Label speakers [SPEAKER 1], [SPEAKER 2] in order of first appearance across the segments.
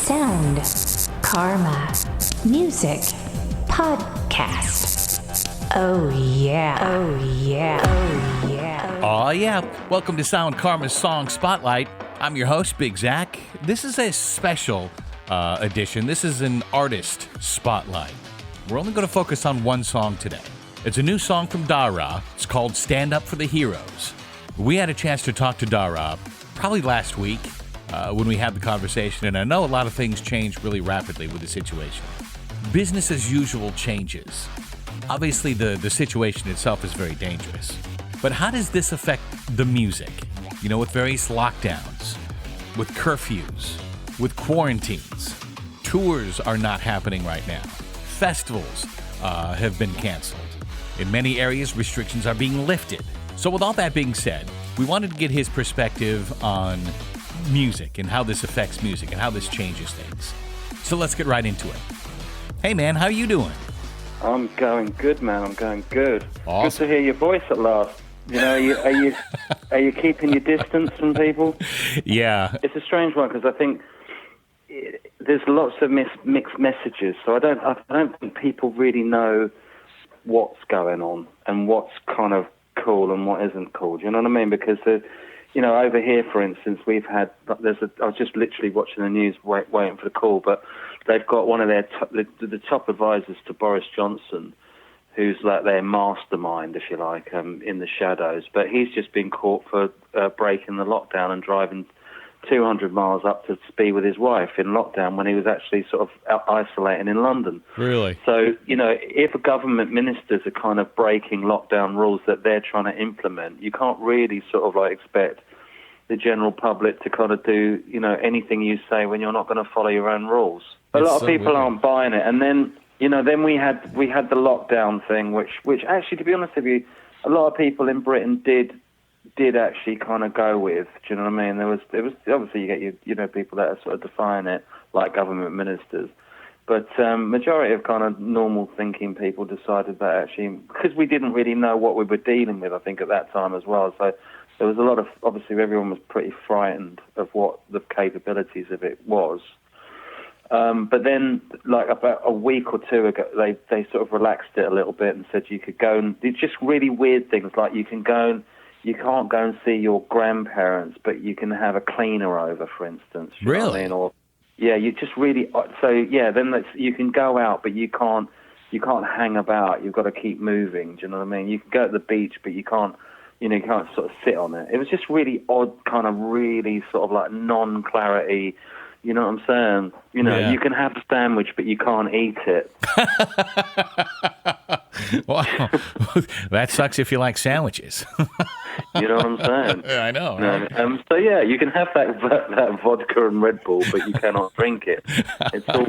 [SPEAKER 1] Sound, karma, music, podcast. Oh yeah, oh yeah, oh yeah.
[SPEAKER 2] Oh yeah, welcome to Sound Karma's Song Spotlight. I'm your host, Big Zach. This is a special edition. This is an artist spotlight. We're only going to focus on one song today. It's a new song from Dar.Ra. It's called Stand Up for the Heroes. We had a chance to talk to Dar.Ra probably last week when we had the conversation, and I know a lot of things changed really rapidly with the situation. Business as usual changes. Obviously, the situation itself is very dangerous. But how does this affect the music? You know, with various lockdowns, with curfews, with quarantines. Tours are not happening right now. Festivals have been canceled. In many areas, restrictions are being lifted. So with all that being said, we wanted to get his perspective on music and how this affects music and how this changes things. So let's get right into it. Hey man, how you doing?
[SPEAKER 3] I'm going good, man. I'm going good.
[SPEAKER 2] Awesome.
[SPEAKER 3] Good to hear your voice at last. You know, are you keeping your distance from people?
[SPEAKER 2] Yeah.
[SPEAKER 3] It's a strange one because I think there's lots of mixed messages. So I don't think people really know what's going on and what's kind of cool and what isn't cool. Do you know what I mean? Because over here, for instance, I was just literally watching the news, waiting for the call, but they've got one of the top advisors to Boris Johnson, who's like their mastermind, if you like, in the shadows. But he's just been caught for breaking the lockdown and driving 200 miles up to be with his wife in lockdown when he was actually sort of isolating in London.
[SPEAKER 2] Really?
[SPEAKER 3] So, if a government ministers are kind of breaking lockdown rules that they're trying to implement, you can't really sort of like expect the general public to kind of do, anything you say when you're not going to follow your own rules. A lot of people aren't buying it. And then, then we had the lockdown thing, which actually, to be honest with you, a lot of people in Britain did actually kind of go with. Do you know what I mean? There was obviously you get people that are sort of defying it, like government ministers. But majority of kind of normal thinking people decided that actually, because we didn't really know what we were dealing with, I think, at that time as well. So there was a lot of, obviously everyone was pretty frightened of what the capabilities of it was. But then, like about a week or two ago, they sort of relaxed it a little bit and said you could go and it's just really weird things like you can't go and see your grandparents, but you can have a cleaner over, for instance. You know what I mean? Or you just really then you can go out, but you can't hang about. You've got to keep moving. Do you know what I mean? You can go to the beach, but you can't sort of sit on it. It was just really odd, kind of really sort of like non-clarity. You know what I'm saying? You can have a sandwich, but you can't eat it.
[SPEAKER 2] Wow. That sucks if you like sandwiches.
[SPEAKER 3] You know what I'm saying?
[SPEAKER 2] Yeah, I know.
[SPEAKER 3] You can have that vodka and Red Bull, but you cannot drink it. It's all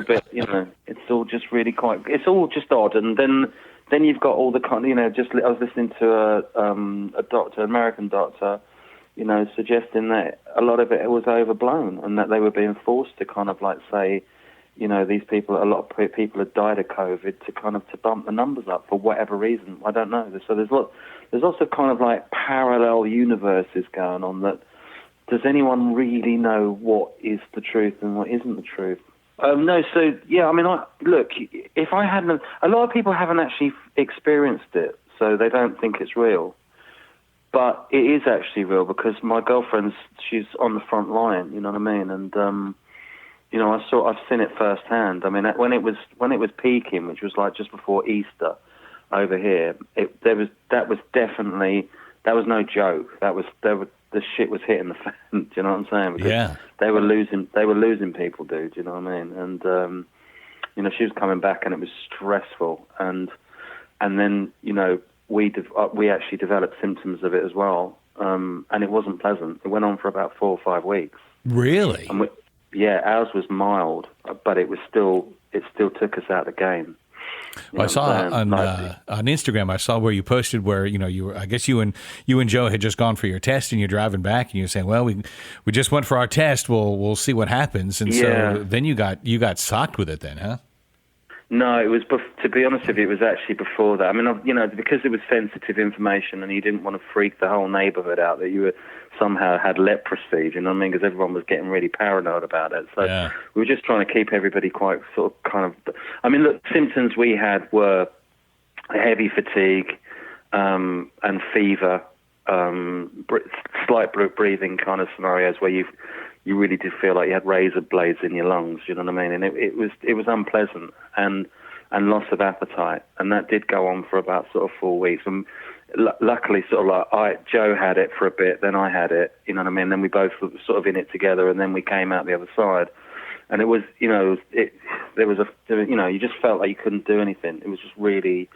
[SPEAKER 3] it's all just really it's all just odd. And then you've got all the kind I was listening to a doctor, American doctor, suggesting that a lot of it was overblown and that they were being forced to kind of like say, a lot of people had died of COVID to bump the numbers up for whatever reason. I don't know. So there's lots of kind of like parallel universes going on that does anyone really know what is the truth and what isn't the truth? No, so, yeah, I mean, look, if I hadn't, a lot of people haven't actually experienced it, so they don't think it's real. But it is actually real because my girlfriend's, she's on the front line, you know what I mean? And, I've seen it firsthand. I mean, when it was peaking, which was like just before Easter over here, that was no joke. The shit was hitting the fan. Do you know what I'm saying? Because they were losing people, dude. Do you know what I mean? And she was coming back, and it was stressful. And then we actually developed symptoms of it as well, and it wasn't pleasant. It went on for about 4 or 5 weeks.
[SPEAKER 2] Really?
[SPEAKER 3] And ours was mild, but it still took us out of the game.
[SPEAKER 2] Well, I saw on Instagram, I saw where you posted where, you were, I guess you and Joe had just gone for your test and you're driving back and you're saying, well, we just went for our test. We'll see what happens. And so then you got socked with it then, huh?
[SPEAKER 3] No, it was, to be honest with you, it was actually before that. I mean, because it was sensitive information and you didn't want to freak the whole neighborhood out that you were somehow had leprosy, you know what I mean? Because everyone was getting really paranoid about it. So we were just trying to keep everybody quite sort of I mean, look, symptoms we had were heavy fatigue and fever, slight breathing kind of scenarios where you really did feel like you had razor blades in your lungs, you know what I mean? And it was unpleasant and loss of appetite, and that did go on for about sort of 4 weeks. And luckily, sort of like Joe had it for a bit, then I had it, you know what I mean? Then we both were sort of in it together, and then we came out the other side. And it was, you just felt like you couldn't do anything. It was just really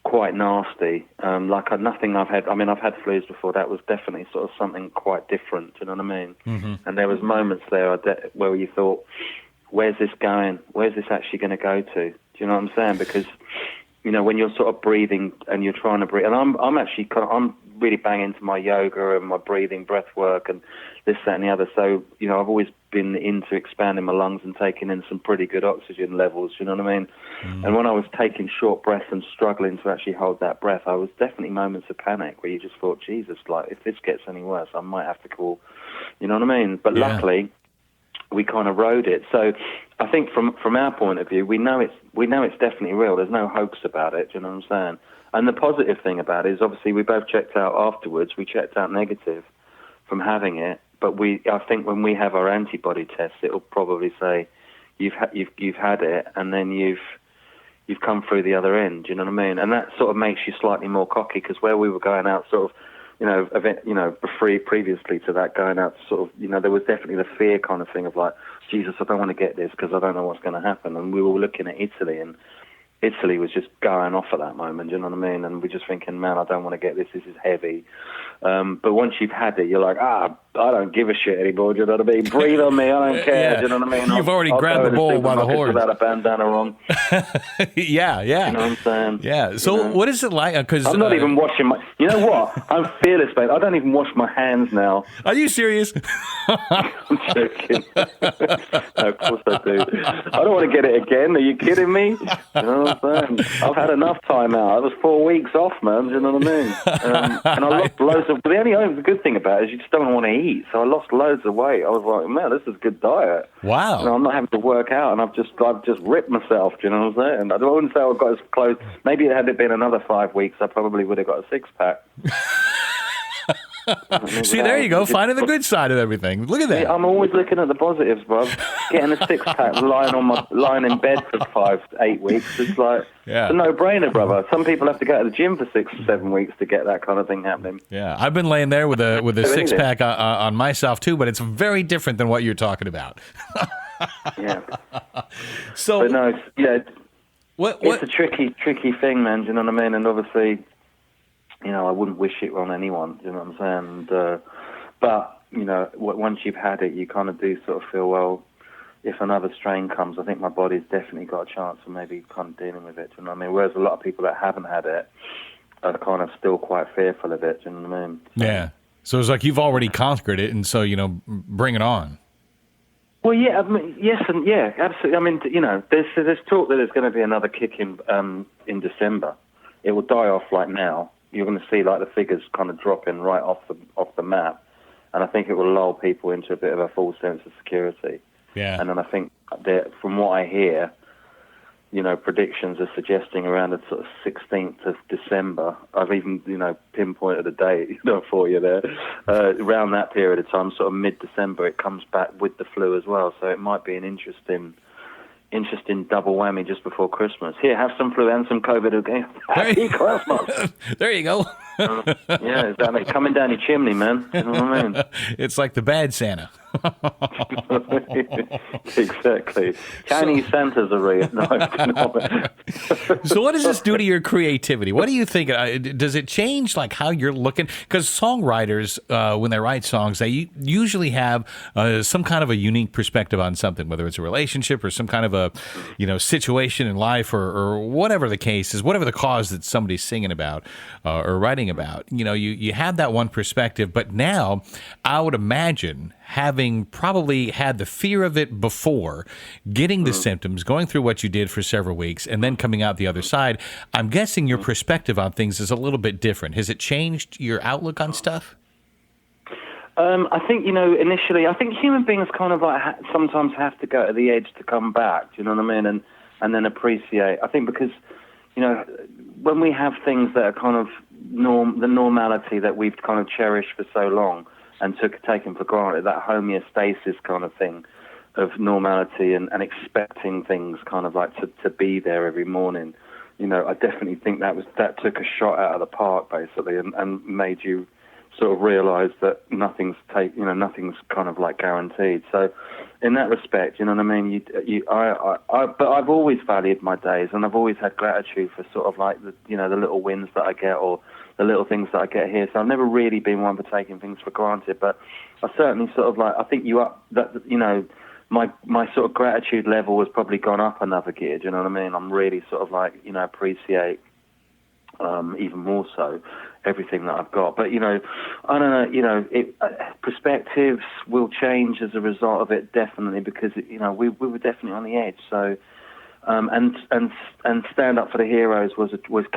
[SPEAKER 3] quite nasty. Nothing I've had. I mean, I've had flus before. That was definitely sort of something quite different. You know what I mean? Mm-hmm. And there was moments there where you thought, "Where's this going? Where's this actually going to go to?" Do you know what I'm saying? Because when you're sort of breathing and you're trying to breathe, and I'm really banging into my yoga and my breathing, breath work, and this, that, and the other. So I've always been into expanding my lungs and taking in some pretty good oxygen levels, you know what I mean? And when I was taking short breaths and struggling to actually hold that breath, I was definitely moments of panic where you just thought, Jesus, like, if this gets any worse, I might have to call, you know what I mean? But luckily, we kind of rode it. So I think from our point of view, we know it's definitely real. There's no hoax about it, do you know what I'm saying? And the positive thing about it is, obviously, we both checked out afterwards. We checked out negative from having it. But I think when we have our antibody tests, it'll probably say you've had it, and then you've come through the other end. You know what I mean? And that sort of makes you slightly more cocky, because where we were going out, sort of, previously to that, going out, sort of, there was definitely the fear kind of thing of like, Jesus, I don't want to get this because I don't know what's going to happen. And we were looking at Italy, and Italy was just going off at that moment, you know what I mean? And we're just thinking, man, I don't want to get this. This is heavy. But once you've had it, you're like, I don't give a shit anymore, do you know what I mean? Breathe on me, I don't care, do you know what I mean?
[SPEAKER 2] You've already grabbed the bull by the horns.
[SPEAKER 3] Without a bandana on.
[SPEAKER 2] Yeah.
[SPEAKER 3] You know what I'm saying?
[SPEAKER 2] Yeah. So what is it like? Cause,
[SPEAKER 3] I'm not even washing my... You know what? I'm fearless, mate. I don't even wash my hands now.
[SPEAKER 2] Are you serious?
[SPEAKER 3] I'm joking. No, of course I do. I don't want to get it again. Are you kidding me? You know what I'm saying? I've had enough time out. It was 4 weeks off, man. Do you know what I mean? And I lost loads of... But the good thing about it is you just don't want to eat. So I lost loads of weight. I was like, man, this is a good diet.
[SPEAKER 2] Wow.
[SPEAKER 3] I'm not having to work out, and I've just ripped myself. Do you know what I'm saying? I wouldn't say I got as close. Maybe had it been another 5 weeks, I probably would have got a six-pack.
[SPEAKER 2] See, there you go, finding the good side of everything. Look at that.
[SPEAKER 3] I'm always looking at the positives, bro. Getting a six-pack, lying in bed for 5-8 weeks, it's like, it's a no-brainer, brother. Some people have to go to the gym for 6 or 7 weeks to get that kind of thing happening.
[SPEAKER 2] Yeah, I've been laying there with a six-pack on myself, too, but it's very different than what you're talking about.
[SPEAKER 3] Yeah.
[SPEAKER 2] So,
[SPEAKER 3] but no, it's a tricky thing, man, do you know what I mean? And obviously... I wouldn't wish it on anyone, you know what I'm saying? But, once you've had it, you kind of do sort of feel, well, if another strain comes, I think my body's definitely got a chance of maybe kind of dealing with it, do you know what I mean? Whereas a lot of people that haven't had it are kind of still quite fearful of it, do you know what I mean?
[SPEAKER 2] Yeah. So it's like you've already conquered it, and so, bring it on.
[SPEAKER 3] Well, yeah, I mean, yes, and yeah, absolutely. I mean, there's talk that there's going to be another kick in December. It will die off like now. You're going to see like the figures kind of dropping right off the map, and I think it will lull people into a bit of a false sense of security.
[SPEAKER 2] Yeah. And
[SPEAKER 3] then I think that from what I hear, predictions are suggesting around the sort of 16th of December. I've even pinpointed a date for you there. Around that period of time, sort of mid-December, it comes back with the flu as well. So it might be an interesting double whammy just before Christmas. Here, have some flu and some COVID again. Happy Christmas.
[SPEAKER 2] There you go.
[SPEAKER 3] Yeah, exactly. Coming down your chimney, man. You know what I mean?
[SPEAKER 2] It's like the bad Santa.
[SPEAKER 3] Exactly. Chinese Santas are real. No.
[SPEAKER 2] So what does this do to your creativity? What do you think? Does it change like how you're looking? Because songwriters, when they write songs, they usually have some kind of a unique perspective on something, whether it's a relationship or some kind of a situation in life or whatever the case is, whatever the cause that somebody's singing about or writing about. You have that one perspective, but now I would imagine having probably had the fear of it before, getting the symptoms, going through what you did for several weeks, and then coming out the other side, I'm guessing your perspective on things is a little bit different. Has it changed your outlook on stuff?
[SPEAKER 3] I think, initially, I think human beings kind of like sometimes have to go to the edge to come back, do you know what I mean? And then appreciate. I think because, when we have things that are kind of the normality that we've kind of cherished for so long and taken for granted, that homeostasis kind of thing of normality and expecting things kind of like to be there every morning, I definitely think that took a shot out of the park, basically, and made you sort of realise that nothing's kind of like guaranteed. So, in that respect, you know what I mean. But I've always valued my days, and I've always had gratitude for sort of like the little wins that I get or the little things that I get here. So I've never really been one for taking things for granted. But I certainly sort of like, I think my sort of gratitude level has probably gone up another gear. Do you know what I mean? I'm really sort of like appreciate even more so everything that I've got. But, I don't know, perspectives will change as a result of it, definitely, because, we were definitely on the edge. So, and Stand Up for the Heroes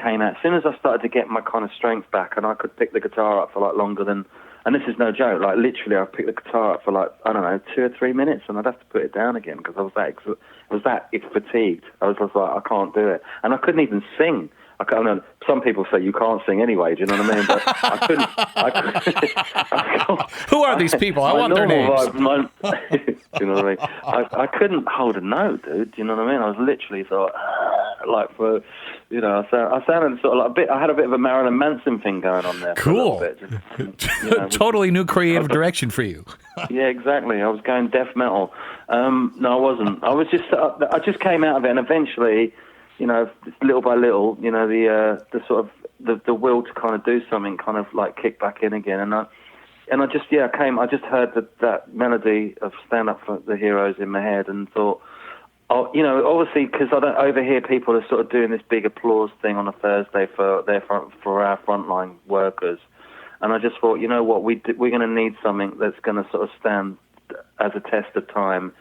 [SPEAKER 3] came out. As soon as I started to get my kind of strength back and I could pick the guitar up for like longer than, and this is no joke, like literally I picked the guitar up for like, I don't know, 2 or 3 minutes and I'd have to put it down again because I was that fatigued. I was just like, I can't do it. And I couldn't even sing. I know some people say you can't sing anyway. Do you know what I mean? But I couldn't.
[SPEAKER 2] Who are these people? I want their names.
[SPEAKER 3] Do you know what I mean? I couldn't hold a note, dude. Do you know what I mean? I was literally sort of like for, I sounded sort of like a bit. I had a bit of a Marilyn Manson thing going on there.
[SPEAKER 2] Cool.
[SPEAKER 3] For a little bit.
[SPEAKER 2] Totally new creative direction for you.
[SPEAKER 3] Yeah, exactly. I was going death metal. No, I wasn't. I just came out of it, and eventually, little by little, the sort of the will to kind of do something kind of like kick back in again. And I just heard that melody of Stand Up for the Heroes in my head and thought, obviously, because I don't overhear people are sort of doing this big applause thing on a Thursday for our frontline workers. And I just thought, you know what, we're going to need something that's going to sort of stand as a test of time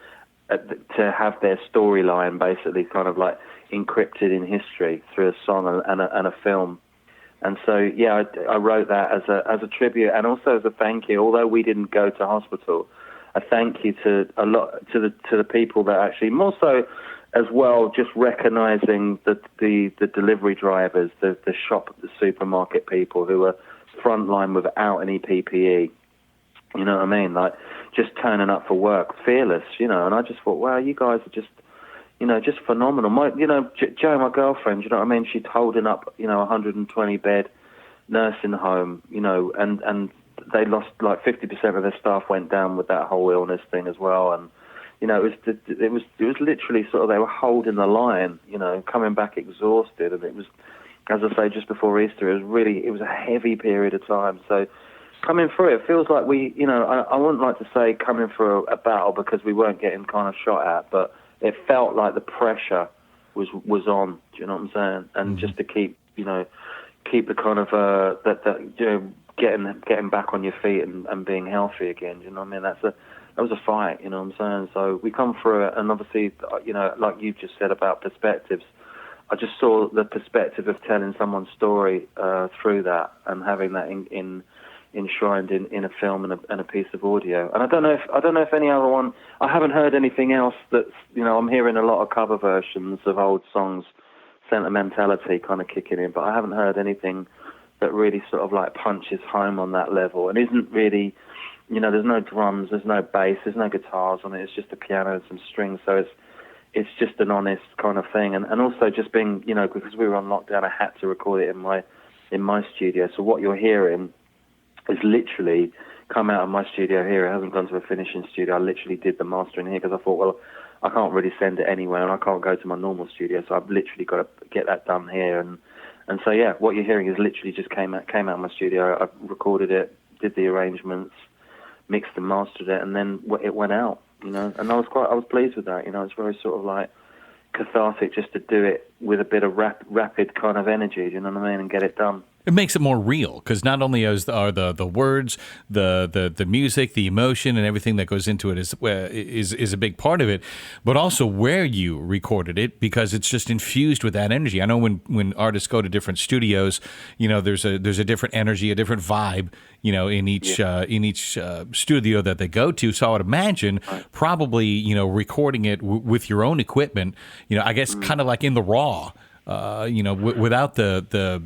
[SPEAKER 3] to have their storyline basically kind of like encrypted in history through a song and a film. And so, yeah, I wrote that as a tribute and also as a thank you. Although we didn't go to hospital, a thank you to the people that actually, more so as well, just recognizing the delivery drivers, the shop, the supermarket people who are frontline without any PPE. You know what I mean? Like just turning up for work, fearless. And I just thought, wow, you guys are just phenomenal. Jo, my girlfriend, you know what I mean? She's holding up, 120 bed nursing home, and they lost like 50% of their staff went down with that whole illness thing as well. And, it was literally sort of, they were holding the line, coming back exhausted. And it was, as I say, just before Easter, it was a heavy period of time. So coming through it feels like I wouldn't like to say coming through a battle because we weren't getting kind of shot at, but it felt like the pressure was on. Do you know what I'm saying? And just to keep the kind of getting back on your feet and being healthy again. You know what I mean? That was a fight. You know what I'm saying? So we come through it, and obviously, like you just said about perspectives, I just saw the perspective of telling someone's story through that and having that enshrined in a film and a piece of audio. And I don't know if any other one. I haven't heard anything else that's I'm hearing a lot of cover versions of old songs, sentimentality kind of kicking in, but I haven't heard anything that really sort of like punches home on that level and isn't really, there's no drums, there's no bass, there's no guitars on it. It's just a piano and some strings. So it's just an honest kind of thing. And also just being, because we were on lockdown, I had to record it in my studio. So what you're hearing is literally come out of my studio here. It hasn't gone to a finishing studio. I literally did the mastering here because I thought, well, I can't really send it anywhere and I can't go to my normal studio. So I've literally got to get that done here. And so, yeah, what you're hearing is literally just came out of my studio. I recorded it, did the arrangements, mixed and mastered it, and then it went out, And I was pleased with that, It's very sort of like cathartic just to do it with a bit of rapid kind of energy, you know what I mean, and get it done.
[SPEAKER 2] It makes it more real because not only are the words, the music, the emotion, and everything that goes into it is a big part of it, but also where you recorded it because it's just infused with that energy. I know when artists go to different studios, there's a different energy, a different vibe, in each studio that they go to. So I would imagine probably recording it with your own equipment, I guess kind of like in the raw. Without the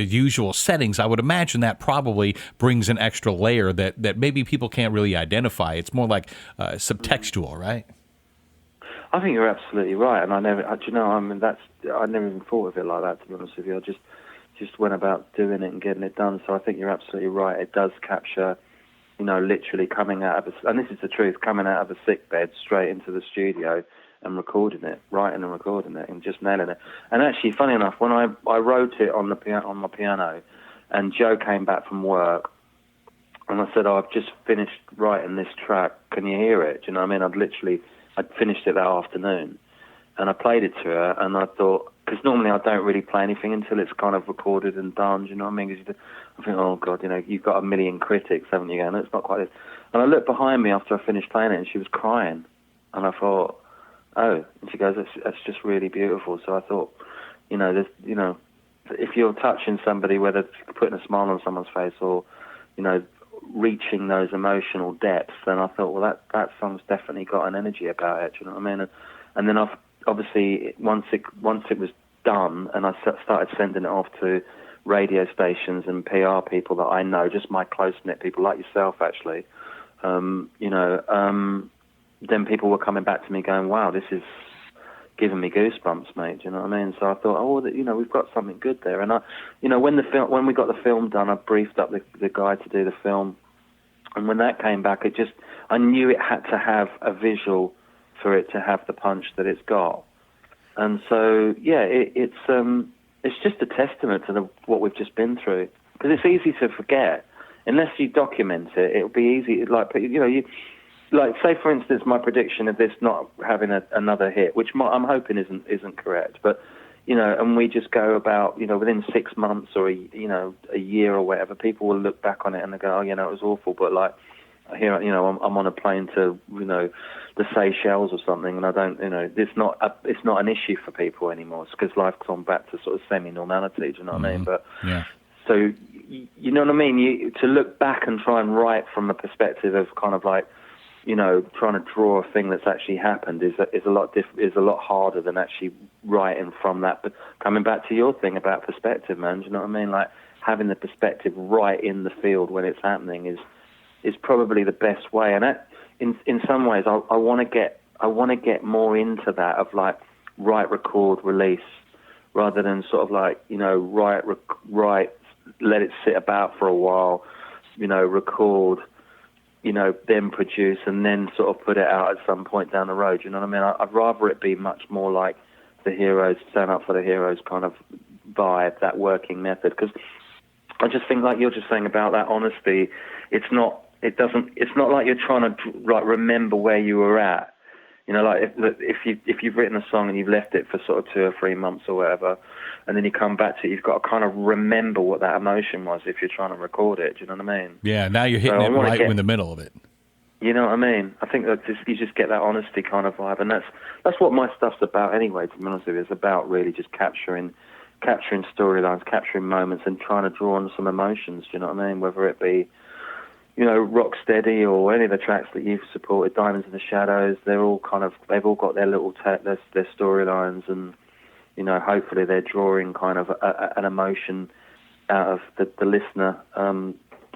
[SPEAKER 2] usual settings, I would imagine that probably brings an extra layer that maybe people can't really identify. It's more like subtextual, right?
[SPEAKER 3] I think you're absolutely right, and I never even thought of it like that. To be honest with you, I just went about doing it and getting it done. So I think you're absolutely right. It does capture, literally coming out of and this is the truth, coming out of a sick bed straight into the studio and recording it, writing and recording it, and just nailing it. And actually, funny enough, when I wrote it on my piano, and Joe came back from work, and I said, I've just finished writing this track. Can you hear it? Do you know what I mean? I'd finished it that afternoon, and I played it to her, and I thought, because normally I don't really play anything until it's kind of recorded and done. Do you know what I mean? 'Cause I think, oh God, you've got a million critics, haven't you? And it's not quite this. And I looked behind me after I finished playing it, and she was crying, and I thought, oh, and she goes, that's just really beautiful. So I thought, if you're touching somebody, whether it's putting a smile on someone's face or, reaching those emotional depths, then I thought, well, that song's definitely got an energy about it. Do you know what I mean? And then obviously once it was done, and I started sending it off to radio stations and PR people that I know, just my close knit people like yourself, actually. Then people were coming back to me going, wow, this is giving me goosebumps, mate. Do you know what I mean? So I thought, we've got something good there. And when we got the film done, I briefed up the guy to do the film. And when that came back, I knew it had to have a visual for it to have the punch that it's got. And so, yeah, it's just a testament to what we've just been through. Because it's easy to forget. Unless you document it, it'll be easy. Like, say, for instance, my prediction of this not having another hit, which I'm hoping isn't correct, but, and we just go about, within 6 months or, a year or whatever, people will look back on it and they go, oh, it was awful, but, like, here, I'm on a plane to, the Seychelles or something, and I don't, it's not an issue for people anymore. It's because life's gone back to sort of semi-normality, do you know what I mean? But,
[SPEAKER 2] yeah.
[SPEAKER 3] So, you know what I mean? To look back and try and write from the perspective of kind of like, trying to draw a thing that's actually happened is a lot harder than actually writing from that. But coming back to your thing about perspective, man, do you know what I mean? Like having the perspective right in the field when it's happening is probably the best way. And in some ways, I want to get more into that of like write, record, release, rather than sort of like write, let it sit about for a while, record. Then produce and then sort of put it out at some point down the road. You know what I mean? I'd rather it be much more like the Heroes, Stand Up for the Heroes kind of vibe, that working method. Because I just think, like you're just saying about that honesty, it's not like you're trying to like remember where you were at. Like if you've written a song and you've left it for sort of 2 or 3 months or whatever, and then you come back to it, you've got to kind of remember what that emotion was if you're trying to record it. Do you know what I mean?
[SPEAKER 2] Yeah, now you're hitting it right in the middle of it.
[SPEAKER 3] You know what I mean? I think that you just get that honesty kind of vibe, and that's what my stuff's about anyway, to be honest with you. It's about really just capturing storylines, capturing moments, and trying to draw on some emotions. Do you know what I mean? Whether it be Rocksteady or any of the tracks that you've supported, Diamonds in the Shadows, they've all got their little their storylines, and hopefully they're drawing kind of an emotion out of the listener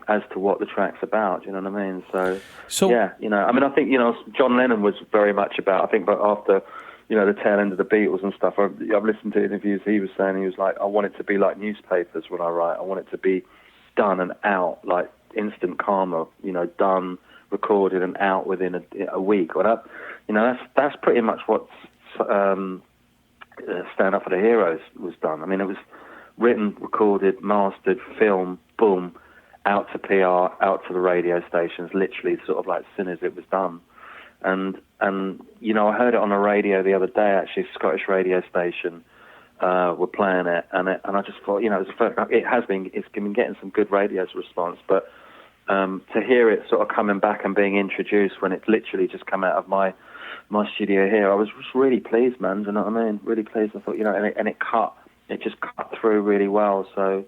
[SPEAKER 3] as to what the track's about. You know what I mean? So yeah, I think John Lennon was very much about. I think, but after the tail end of the Beatles and stuff, I've listened to interviews. He was saying, he was like, I want it to be like newspapers when I write. I want it to be done and out like instant karma, done, recorded and out within a week. Or that's pretty much what Stand Up for the Heroes was done. I mean, it was written, recorded, mastered, filmed, boom, out to PR, out to the radio stations, literally sort of like as soon as it was done. And I heard it on the radio the other day, actually, a Scottish radio station, were playing it, and I just thought, it's been getting some good radio response, but to hear it sort of coming back and being introduced when it's literally just come out of my studio here, I was just really pleased, man. Do you know what I mean? Really pleased. I thought, and it just cut through really well. So,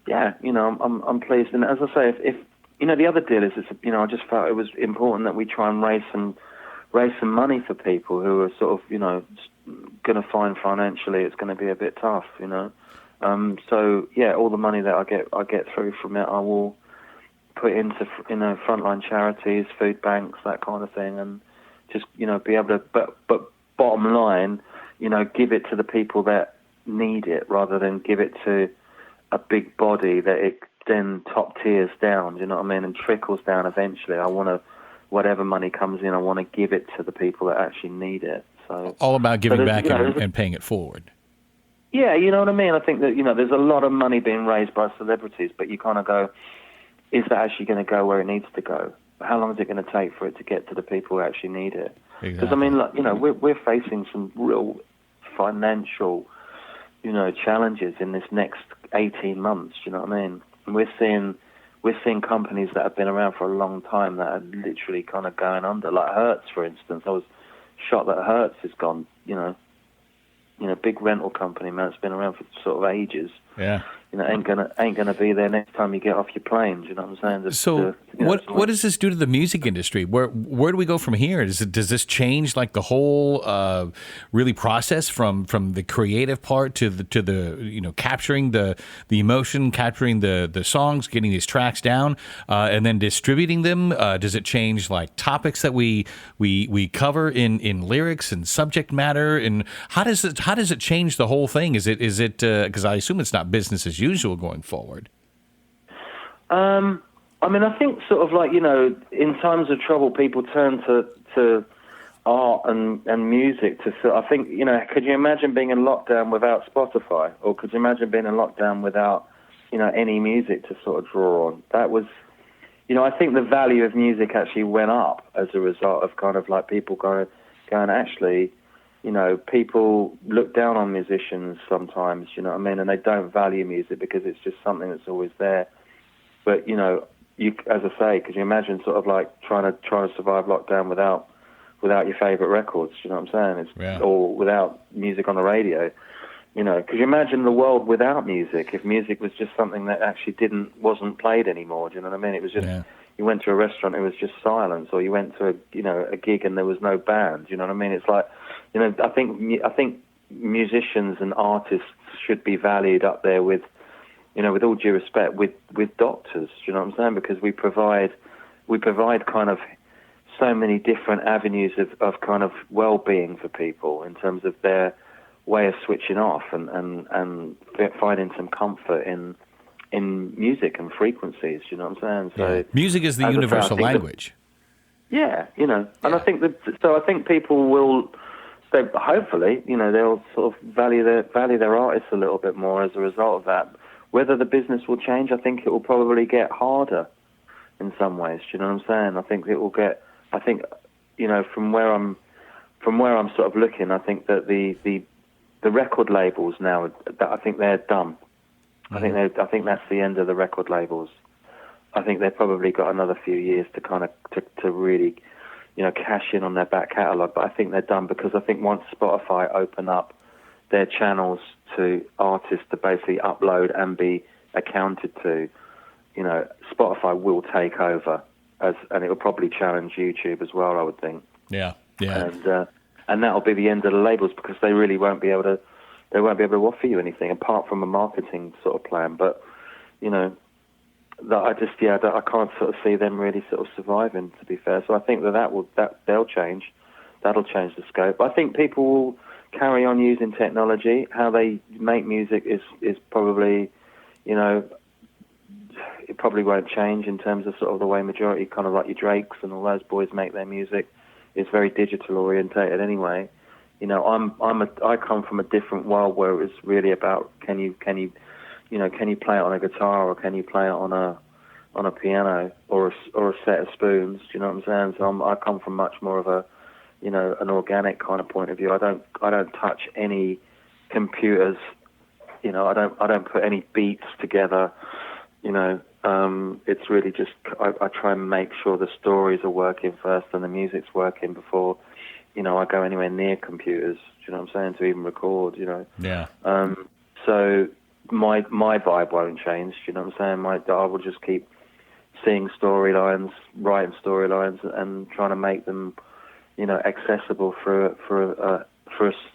[SPEAKER 3] yeah, I'm pleased. And as I say, if the other deal is, I just felt it was important that we try and raise some money for people who are sort of, going to find financially it's going to be a bit tough, So yeah, all the money that I get through from it, I will put into frontline charities, food banks, that kind of thing, and just be able to. But bottom line, give it to the people that need it rather than give it to a big body that it then top tiers down. Do you know what I mean? And trickles down eventually. I want to. Whatever money comes in, I want to give it to the people that actually need it. So
[SPEAKER 2] all about giving back and paying it forward.
[SPEAKER 3] Yeah, you know what I mean? I think that, there's a lot of money being raised by celebrities, but you kind of go, is that actually going to go where it needs to go? How long is it going to take for it to get to the people who actually need it? Because,
[SPEAKER 2] Exactly.
[SPEAKER 3] we're facing some real financial, challenges in this next 18 months, you know what I mean? And we're seeing companies that have been around for a long time that are literally kind of going under, like Hertz, for instance. I was shocked that Hertz has gone, big rental company, man. It's been around for sort of ages.
[SPEAKER 2] Yeah.
[SPEAKER 3] Ain't gonna be there next time you get off your plane. Do you know what I'm saying?
[SPEAKER 2] So what does this do to the music industry? Where do we go from here? Does this change like the whole really process from the creative part to the capturing the emotion, capturing the songs, getting these tracks down, and then distributing them? Does it change like topics that we cover in lyrics and subject matter? And how does it change the whole thing? Is it because I assume it's not business as usual going forward?
[SPEAKER 3] I think sort of like, in times of trouble, people turn to art and music I think, could you imagine being in lockdown without Spotify? Or could you imagine being in lockdown without, any music to sort of draw on? That was, I think the value of music actually went up as a result of kind of like people going actually, people look down on musicians sometimes, you know what I mean? And they don't value music because it's just something that's always there. But, as I say, could you imagine sort of like trying to survive lockdown without your favorite records, you know what I'm saying? Or without music on the radio, could you imagine the world without music if music was just something that actually wasn't played anymore, do you know what I mean? It was just, you went to a restaurant, it was just silence, or you went to a gig and there was no band, you know what I mean? It's like, I think musicians and artists should be valued up there with, with all due respect, with doctors, do you know what I'm saying? Because we provide kind of so many different avenues of kind of well-being for people in terms of their way of switching off and finding some comfort in music and frequencies, you know what I'm saying? So
[SPEAKER 2] music is the universal language.
[SPEAKER 3] And I think I think people will. So hopefully, they'll sort of value their artists a little bit more as a result of that. Whether the business will change, I think it will probably get harder in some ways. Do you know what I'm saying? I think it will get. I think, from where I'm sort of looking, I think that the record labels now, I think they're done.
[SPEAKER 2] Mm-hmm.
[SPEAKER 3] I think that's the end of the record labels. I think they've probably got another few years to kind of to really, cash in on their back catalogue. But I think they're done because I think once Spotify open up their channels to artists to basically upload and be accounted to, Spotify will take over and it will probably challenge YouTube as well, I would think.
[SPEAKER 2] Yeah.
[SPEAKER 3] And that'll be the end of the labels because they really won't be able to offer you anything apart from a marketing sort of plan. But I can't sort of see them really sort of surviving, to be fair. So I think they'll change. That'll change the scope. I think people will carry on using technology. How they make music is probably, it probably won't change in terms of sort of the way majority, kind of like your Drakes and all those boys make their music. It's very digital orientated anyway. I come from a different world where it's really about can you play it on a guitar or can you play it on a piano or a set of spoons? Do you know what I'm saying? So I come from much more of a an organic kind of point of view. I don't touch any computers. I don't put any beats together. It's really just I try and make sure the stories are working first and the music's working before, I go anywhere near computers. Do you know what I'm saying? To even record,
[SPEAKER 2] Yeah.
[SPEAKER 3] So my vibe won't change. Do you know what I'm saying? I will just keep seeing storylines, writing storylines, and trying to make them, accessible for a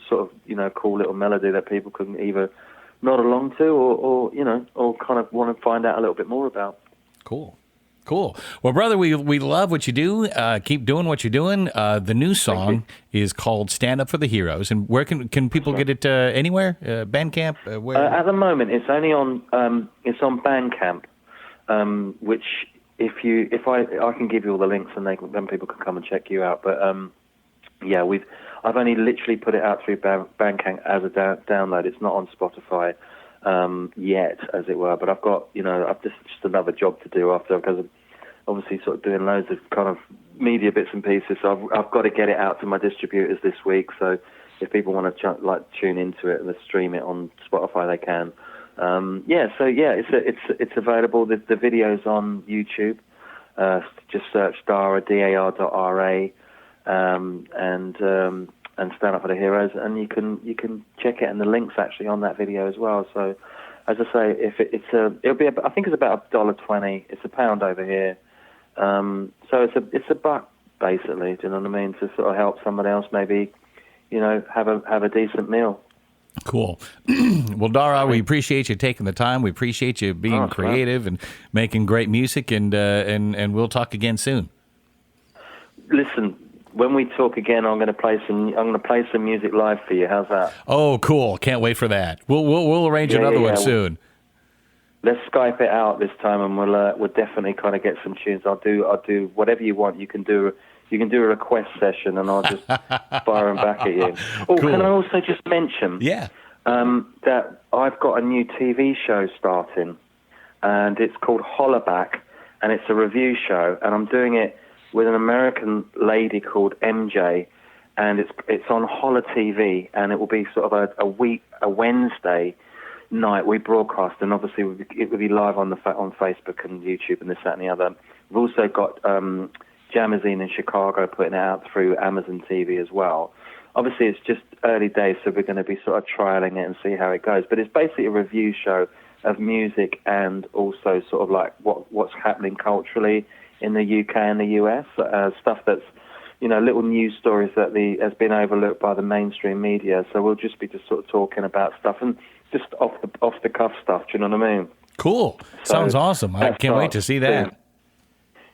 [SPEAKER 3] sort of cool little melody that people can either nod along to or kind of want to find out a little bit more about.
[SPEAKER 2] Cool. Well, brother, we love what you do. Keep doing what you're doing. The new song is called "Stand Up for the Heroes." And where can people get it? Anywhere? Bandcamp? Where?
[SPEAKER 3] At the moment, it's only on it's on Bandcamp, which if I can give you all the links and then people can come and check you out. But I've only literally put it out through Bandcamp as a download. It's not on Spotify yet, as it were. But I've got I've just another job to do after, because I'm obviously sort of doing loads of kind of media bits and pieces. So I've got to get it out to my distributors this week. So if people want to tune into it and stream it on Spotify, they can. It's available. The video's on YouTube. Just search Dar.Ra, Dar.Ra, and Stand Up for the Heroes, and you can check it, and the link's actually on that video as well. So, as I say, it'll be I think it's about $1.20. It's £1 over here. So it's a buck basically. Do you know what I mean? To sort of help someone else maybe, have a decent meal.
[SPEAKER 2] Cool. Well, Dar.Ra, we appreciate you taking the time. We appreciate you being creative and making great music, and we'll talk again soon.
[SPEAKER 3] Listen, when we talk again, I'm going to play some music live for you. How's that?
[SPEAKER 2] Oh, cool! Can't wait for that. We'll arrange another one soon.
[SPEAKER 3] Let's Skype it out this time, and we'll definitely kind of get some tunes. I'll do whatever you want. You can do a request session, and I'll just fire them back at you. Oh, cool. Can I also just mention that I've got a new TV show starting, and it's called Hollaback, and it's a review show, and I'm doing it with an American lady called MJ, and it's on Holla TV, and it will be sort of a Wednesday night we broadcast, and obviously it will be live on Facebook and YouTube and this, that, and the other. We've also got Jamazine in Chicago putting it out through Amazon TV as well. Obviously, it's just early days, so we're going to be sort of trialing it and see how it goes. But it's basically a review show of music and also sort of like what's happening culturally in the UK and the US, stuff that's, little news stories that has been overlooked by the mainstream media. So we'll just be sort of talking about stuff and just off the cuff stuff. Do you know what I mean?
[SPEAKER 2] Cool. So sounds awesome. I can't wait to see that.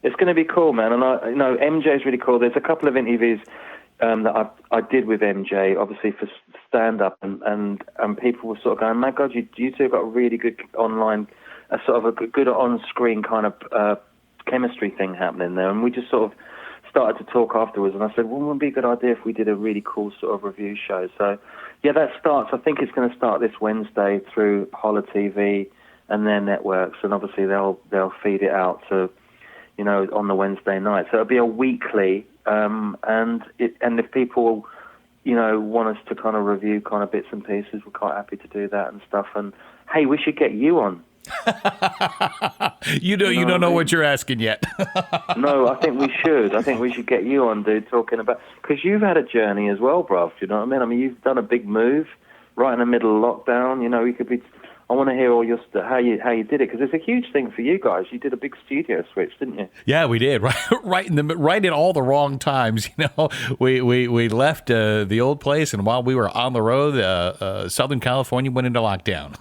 [SPEAKER 3] It's going to be cool, man. And MJ's really cool. There's a couple of interviews that I did with MJ, obviously for stand-up, and people were sort of going, my God, you two have got a really good online, sort of a good on-screen kind of chemistry thing happening there. And we just sort of started to talk afterwards, and I said, well, wouldn't it be a good idea if we did a really cool sort of review show? So, yeah, that starts, I think it's going to start this Wednesday through Holla TV and their networks, and obviously they'll feed it out to, on the Wednesday night. So it'll be a weekly, and if people, want us to kind of review kind of bits and pieces, we're quite happy to do that and stuff. And hey, we should get you on.
[SPEAKER 2] You don't know what you're asking yet.
[SPEAKER 3] No, I think we should. I think we should get you on, dude, talking about, because you've had a journey as well, bruv. You know what I mean? I mean, you've done a big move right in the middle of lockdown. You could be. I want to hear all your how you did it, because it's a huge thing for you guys. You did a big studio switch, didn't you?
[SPEAKER 2] Yeah, we did. Right in all the wrong times. We left the old place, and while we were on the road, Southern California went into lockdown,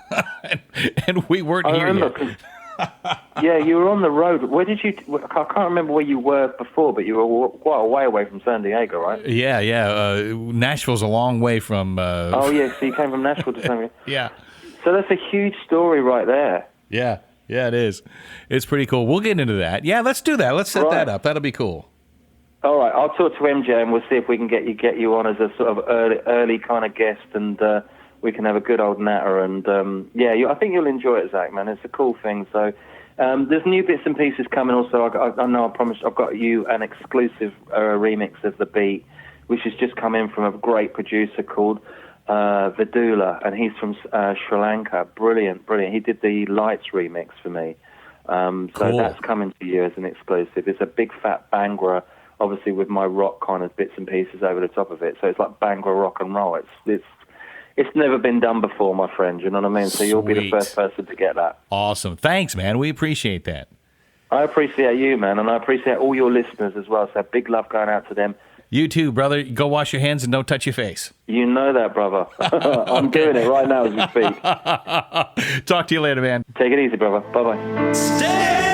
[SPEAKER 2] and we weren't here yet.
[SPEAKER 3] Yeah, you were on the road. Where did you? I can't remember where you were before, but you were quite a way away from San Diego, right?
[SPEAKER 2] Yeah. Nashville's a long way from.
[SPEAKER 3] Oh yeah, so you came from Nashville to San Diego.
[SPEAKER 2] Yeah.
[SPEAKER 3] So that's a huge story right there.
[SPEAKER 2] Yeah, it is. It's pretty cool. We'll get into that. Yeah, let's do that. Let's set that up. That'll be cool.
[SPEAKER 3] All right, I'll talk to MJ and we'll see if we can get you on as a sort of early kind of guest, and we can have a good old natter. And I think you'll enjoy it, Zach. Man, it's a cool thing. So there's new bits and pieces coming. Also, I know I promised I've got you an exclusive remix of the beat, which has just come in from a great producer called Vidula, and he's from Sri Lanka. Brilliant. He did the Lights remix for me. So
[SPEAKER 2] Cool.
[SPEAKER 3] that's coming to you as an exclusive. It's a big fat Bhangra, obviously with my rock kind of bits and pieces over the top of it. So it's like Bhangra rock and roll. It's never been done before, my friend. You know what I mean? So you'll be the
[SPEAKER 2] Sweet.
[SPEAKER 3] first person to get that.
[SPEAKER 2] Awesome. Thanks, man. We appreciate that.
[SPEAKER 3] I appreciate you, man, and I appreciate all your listeners as well. So big love going out to them.
[SPEAKER 2] You too, brother. Go wash your hands and don't touch your face.
[SPEAKER 3] You know that, brother. I'm doing it right now as we speak.
[SPEAKER 2] Talk to you later, man.
[SPEAKER 3] Take it easy, brother. Bye-bye.
[SPEAKER 4] Stay